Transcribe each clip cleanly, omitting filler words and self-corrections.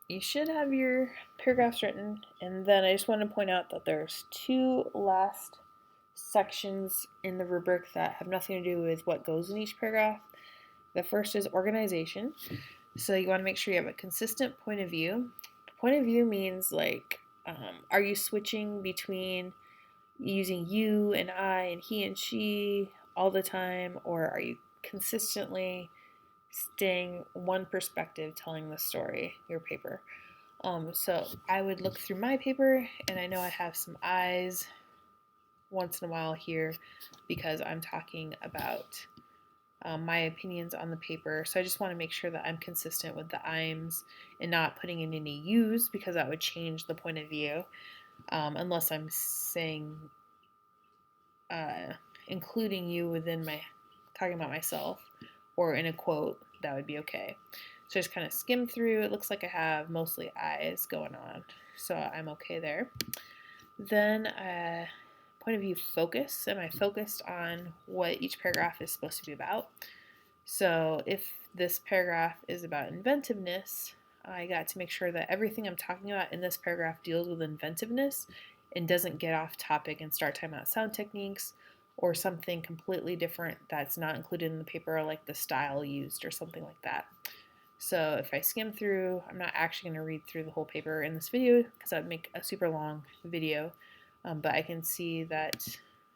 you should have your paragraphs written, and then I just want to point out that there's two last sections in the rubric that have nothing to do with what goes in each paragraph. The first is organization. So you want to make sure you have a consistent point of view. Point of view means like, are you switching between using you and I and he and she all the time, or are you consistently staying one perspective telling the story, your paper? So I would look through my paper, and I know I have some eyes once in a while here because I'm talking about my opinions on the paper. So I just want to make sure that I'm consistent with the I'ms and not putting in any yous because that would change the point of view. Unless I'm saying, uh, including you within my talking about myself or in a quote, that would be okay. So just kind of skim through. It looks like I have mostly eyes going on, so I'm okay there. Then point of view focus. Am I focused on what each paragraph is supposed to be about? So if this paragraph is about inventiveness, I got to make sure that everything I'm talking about in this paragraph deals with inventiveness and doesn't get off topic and start talking about sound techniques or something completely different that's not included in the paper, like the style used or something like that. So if I skim through, I'm not actually going to read through the whole paper in this video because that would make a super long video, but I can see that,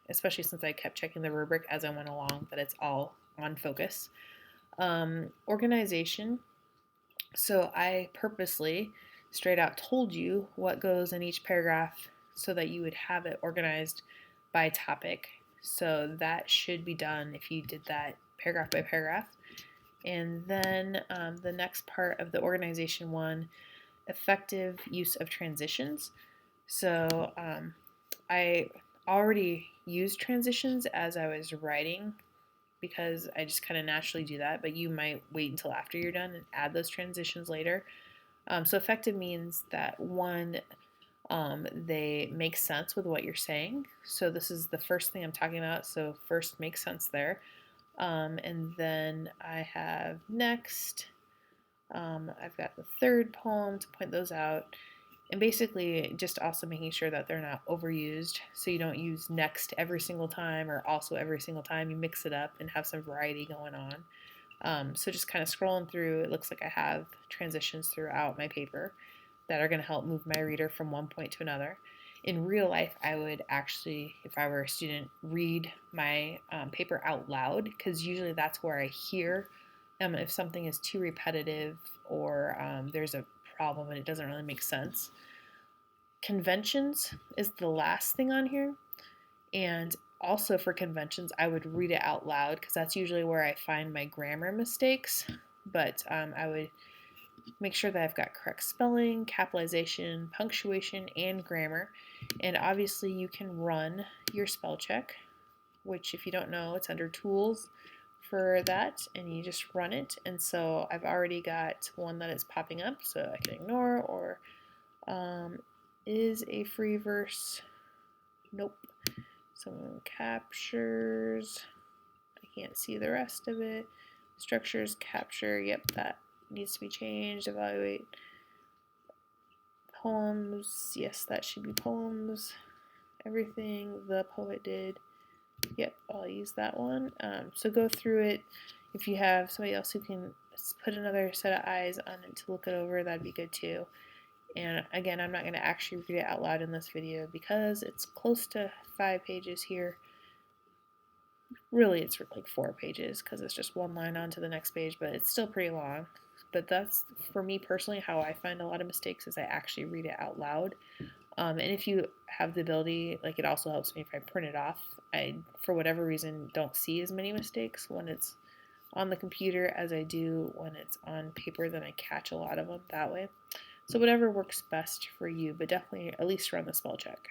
especially since I kept checking the rubric as I went along, that it's all on focus. Organization. So I purposely straight out told you what goes in each paragraph so that you would have it organized by topic. So that should be done if you did that paragraph by paragraph. And then the next part of the organization one, effective use of transitions. So I already used transitions as I was writing because I just kind of naturally do that, but you might wait until after you're done and add those transitions later. So effective means that one, they make sense with what you're saying. So this is the first thing I'm talking about. So first makes sense there. And then I have next. I've got the third poem to point those out. And basically, just also making sure that they're not overused. So you don't use next every single time or also every single time. You mix it up and have some variety going on. So just kind of scrolling through, it looks like I have transitions throughout my paper that are going to help move my reader from one point to another. In real life, I would actually, if I were a student, read my paper out loud because usually that's where I hear if something is too repetitive or there's a problem and it doesn't really make sense. Conventions is the last thing on here. And also for conventions, I would read it out loud because that's usually where I find my grammar mistakes. But I would make sure that I've got correct spelling, capitalization, punctuation, and grammar. And obviously, you can run your spell check, which, if you don't know, it's under tools for that, and you just run it. And so I've already got one that is popping up, so I can ignore, or is a free verse. Nope. Someone captures. I can't see the rest of it. Structures, capture. Yep, that needs to be changed. Evaluate. Poems. Yes, that should be poems. Everything the poet did. Yep, I'll use that one. So go through it. If you have somebody else who can put another set of eyes on it to look it over, that'd be good too. And again, I'm not going to actually read it out loud in this video because it's close to 5 pages here. Really, it's like 4 pages because it's just one line on to the next page, but it's still pretty long. But that's, for me personally, how I find a lot of mistakes is I actually read it out loud. And if you have the ability, like it also helps me if I print it off. I, for whatever reason, don't see as many mistakes when it's on the computer as I do when it's on paper. Then I catch a lot of them that way. So whatever works best for you, but definitely at least run the spell check.